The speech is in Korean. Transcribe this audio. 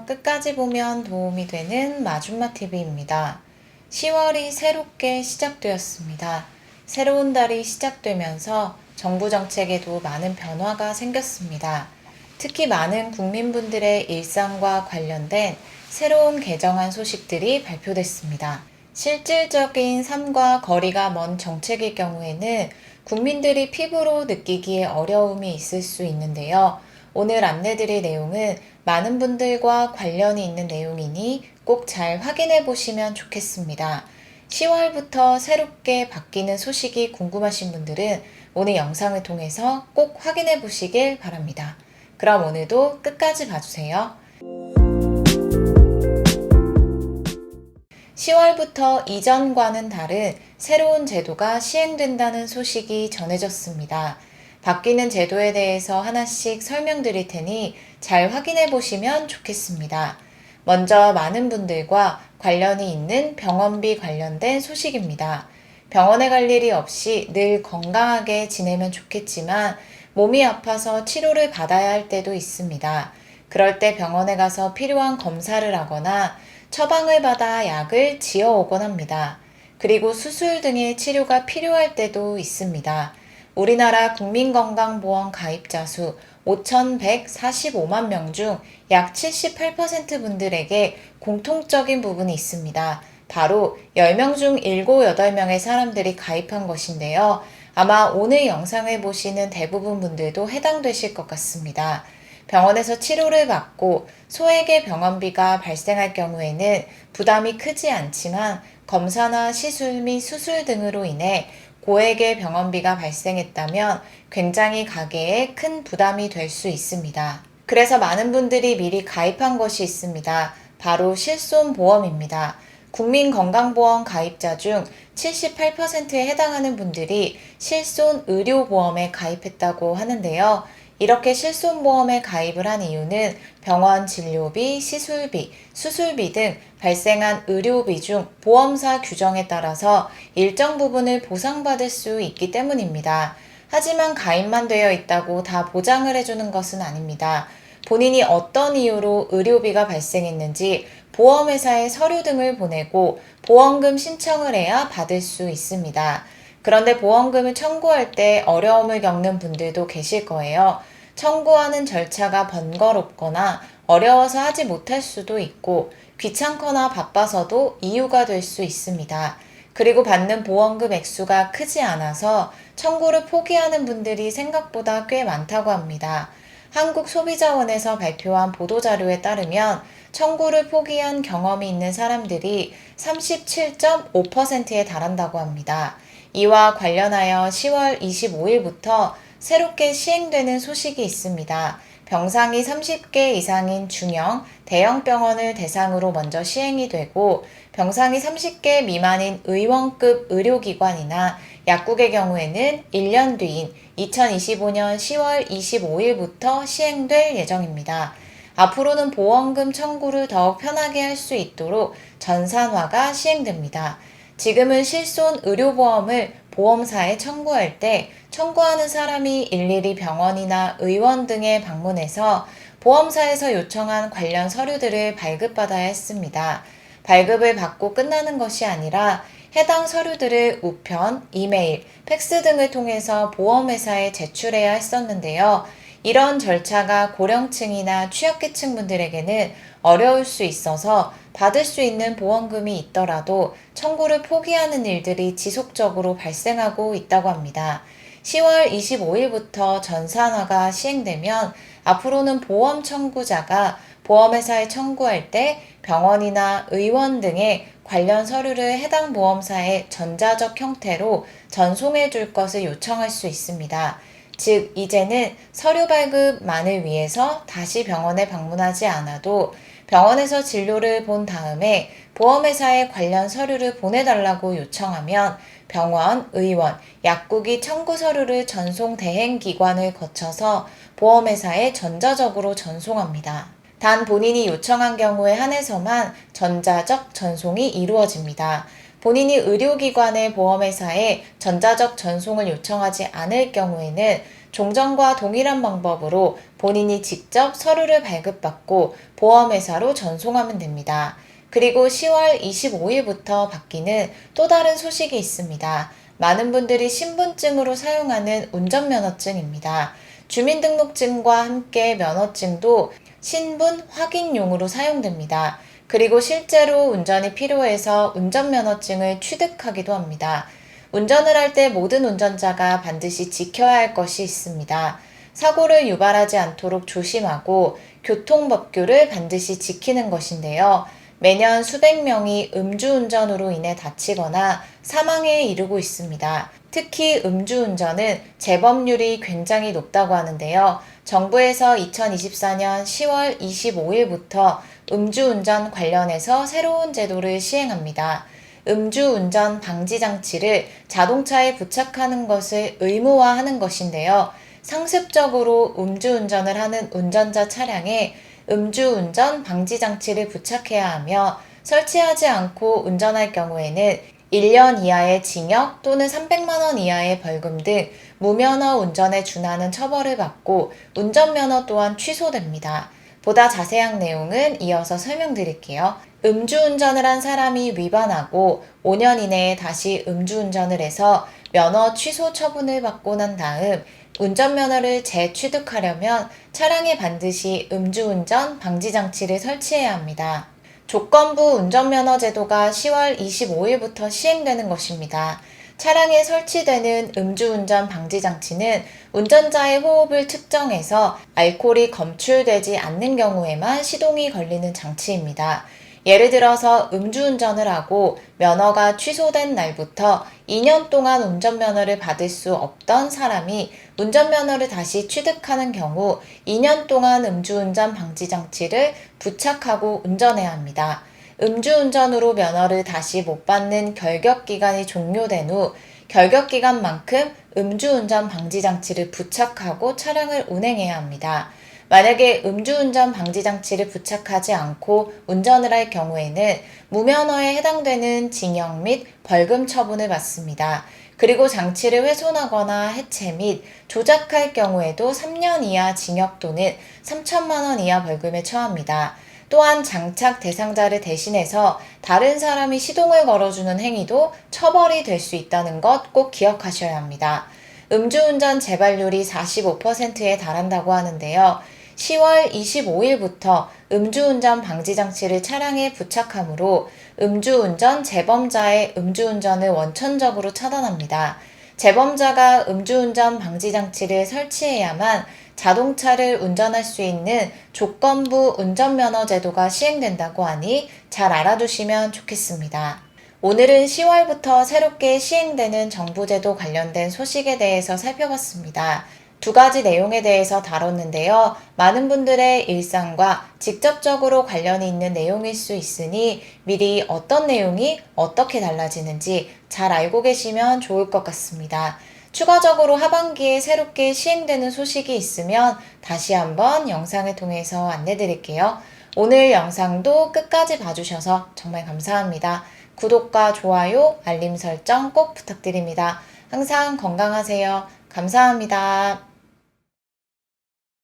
안녕하세요. 끝까지 보면 도움이 되는 마준마TV입니다. 10월이 새롭게 시작되었습니다. 새로운 달이 시작되면서 정부 정책에도 많은 변화가 생겼습니다. 특히 많은 국민분들의 일상과 관련된 새로운 개정안 소식들이 발표됐습니다. 실질적인 삶과 거리가 먼 정책일 경우에는 국민들이 피부로 느끼기에 어려움이 있을 수 있는데요. 오늘 안내드릴 내용은 많은 분들과 관련이 있는 내용이니 꼭 잘 확인해 보시면 좋겠습니다. 10월부터 새롭게 바뀌는 소식이 궁금하신 분들은 오늘 영상을 통해서 꼭 확인해 보시길 바랍니다. 그럼 오늘도 끝까지 봐주세요. 10월부터 이전과는 다른 새로운 제도가 시행된다는 소식이 전해졌습니다. 바뀌는 제도에 대해서 하나씩 설명드릴 테니 잘 확인해 보시면 좋겠습니다. 먼저 많은 분들과 관련이 있는 병원비 관련된 소식입니다. 병원에 갈 일이 없이 늘 건강하게 지내면 좋겠지만 몸이 아파서 치료를 받아야 할 때도 있습니다. 그럴 때 병원에 가서 필요한 검사를 하거나 처방을 받아 약을 지어오곤 합니다. 그리고 수술 등의 치료가 필요할 때도 있습니다. 우리나라 국민건강보험 가입자 수 5,145만 명 중 약 78% 분들에게 공통적인 부분이 있습니다. 바로 10명 중 7, 8명의 사람들이 가입한 것인데요. 아마 오늘 영상을 보시는 대부분 분들도 해당되실 것 같습니다. 병원에서 치료를 받고 소액의 병원비가 발생할 경우에는 부담이 크지 않지만 검사나 시술 및 수술 등으로 인해 고액의 병원비가 발생했다면 굉장히 가게에 큰 부담이 될 수 있습니다. 그래서 많은 분들이 미리 가입한 것이 있습니다. 바로 실손보험입니다. 국민건강보험 가입자 중 78%에 해당하는 분들이 실손의료보험에 가입했다고 하는데요. 이렇게 실손보험에 가입을 한 이유는 병원 진료비, 시술비, 수술비 등 발생한 의료비 중 보험사 규정에 따라서 일정 부분을 보상받을 수 있기 때문입니다. 하지만 가입만 되어 있다고 다 보장을 해주는 것은 아닙니다. 본인이 어떤 이유로 의료비가 발생했는지 보험회사에 서류 등을 보내고 보험금 신청을 해야 받을 수 있습니다. 그런데 보험금을 청구할 때 어려움을 겪는 분들도 계실 거예요. 청구하는 절차가 번거롭거나 어려워서 하지 못할 수도 있고 귀찮거나 바빠서도 이유가 될 수 있습니다. 그리고 받는 보험금 액수가 크지 않아서 청구를 포기하는 분들이 생각보다 꽤 많다고 합니다. 한국소비자원에서 발표한 보도자료에 따르면 청구를 포기한 경험이 있는 사람들이 37.5%에 달한다고 합니다. 이와 관련하여 10월 25일부터 새롭게 시행되는 소식이 있습니다. 병상이 30개 이상인 중형, 대형 병원을 대상으로 먼저 시행이 되고 병상이 30개 미만인 의원급 의료기관이나 약국의 경우에는 1년 뒤인 2025년 10월 25일부터 시행될 예정입니다. 앞으로는 보험금 청구를 더욱 편하게 할 수 있도록 전산화가 시행됩니다. 지금은 실손 의료보험을 보험사에 청구할 때 청구하는 사람이 일일이 병원이나 의원 등에 방문해서 보험사에서 요청한 관련 서류들을 발급받아야 했습니다. 발급을 받고 끝나는 것이 아니라 해당 서류들을 우편, 이메일, 팩스 등을 통해서 보험회사에 제출해야 했었는데요. 이런 절차가 고령층이나 취약계층 분들에게는 어려울 수 있어서 받을 수 있는 보험금이 있더라도 청구를 포기하는 일들이 지속적으로 발생하고 있다고 합니다. 10월 25일부터 전산화가 시행되면 앞으로는 보험 청구자가 보험회사에 청구할 때 병원이나 의원 등의 관련 서류를 해당 보험사에 전자적 형태로 전송해 줄 것을 요청할 수 있습니다. 즉, 이제는 서류 발급만을 위해서 다시 병원에 방문하지 않아도 병원에서 진료를 본 다음에 보험회사에 관련 서류를 보내달라고 요청하면 병원, 의원, 약국이 청구 서류를 전송 대행기관을 거쳐서 보험회사에 전자적으로 전송합니다. 단 본인이 요청한 경우에 한해서만 전자적 전송이 이루어집니다. 본인이 의료기관의 보험회사에 전자적 전송을 요청하지 않을 경우에는 종전과 동일한 방법으로 본인이 직접 서류를 발급받고 보험회사로 전송하면 됩니다. 그리고 10월 25일부터 바뀌는 또 다른 소식이 있습니다. 많은 분들이 신분증으로 사용하는 운전면허증입니다. 주민등록증과 함께 면허증도 신분 확인용으로 사용됩니다. 그리고 실제로 운전이 필요해서 운전면허증을 취득하기도 합니다. 운전을 할 때 모든 운전자가 반드시 지켜야 할 것이 있습니다. 사고를 유발하지 않도록 조심하고 교통법규를 반드시 지키는 것인데요. 매년 수백 명이 음주운전으로 인해 다치거나 사망에 이르고 있습니다. 특히 음주운전은 재범률이 굉장히 높다고 하는데요. 정부에서 2024년 10월 25일부터 음주운전 관련해서 새로운 제도를 시행합니다. 음주운전 방지 장치를 자동차에 부착하는 것을 의무화하는 것인데요. 상습적으로 음주운전을 하는 운전자 차량에 음주운전 방지 장치를 부착해야 하며 설치하지 않고 운전할 경우에는 1년 이하의 징역 또는 300만 원 이하의 벌금 등 무면허 운전에 준하는 처벌을 받고 운전면허 또한 취소됩니다. 보다 자세한 내용은 이어서 설명드릴게요. 음주운전을 한 사람이 위반하고 5년 이내에 다시 음주운전을 해서 면허 취소 처분을 받고 난 다음 운전면허를 재취득하려면 차량에 반드시 음주운전 방지장치를 설치해야 합니다. 조건부 운전면허 제도가 10월 25일부터 시행되는 것입니다. 차량에 설치되는 음주운전 방지장치는 운전자의 호흡을 측정해서 알코올이 검출되지 않는 경우에만 시동이 걸리는 장치입니다. 예를 들어서 음주운전을 하고 면허가 취소된 날부터 2년 동안 운전면허를 받을 수 없던 사람이 운전면허를 다시 취득하는 경우 2년 동안 음주운전 방지장치를 부착하고 운전해야 합니다. 음주운전으로 면허를 다시 못 받는 결격기간이 종료된 후 결격기간만큼 음주운전 방지장치를 부착하고 차량을 운행해야 합니다. 만약에 음주운전 방지장치를 부착하지 않고 운전을 할 경우에는 무면허에 해당되는 징역 및 벌금 처분을 받습니다. 그리고 장치를 훼손하거나 해체 및 조작할 경우에도 3년 이하 징역 또는 3천만 원 이하 벌금에 처합니다. 또한 장착 대상자를 대신해서 다른 사람이 시동을 걸어주는 행위도 처벌이 될 수 있다는 것 꼭 기억하셔야 합니다. 음주운전 재발률이 45%에 달한다고 하는데요. 10월 25일부터 음주운전 방지장치를 차량에 부착하므로 음주운전 재범자의 음주운전을 원천적으로 차단합니다. 재범자가 음주운전 방지장치를 설치해야만 자동차를 운전할 수 있는 조건부 운전면허 제도가 시행된다고 하니 잘 알아두시면 좋겠습니다. 오늘은 10월부터 새롭게 시행되는 정부제도 관련된 소식에 대해서 살펴봤습니다. 두 가지 내용에 대해서 다뤘는데요. 많은 분들의 일상과 직접적으로 관련이 있는 내용일 수 있으니 미리 어떤 내용이 어떻게 달라지는지 잘 알고 계시면 좋을 것 같습니다. 추가적으로 하반기에 새롭게 시행되는 소식이 있으면 다시 한번 영상을 통해서 안내드릴게요. 오늘 영상도 끝까지 봐주셔서 정말 감사합니다. 구독과 좋아요, 알림 설정 꼭 부탁드립니다. 항상 건강하세요. 감사합니다.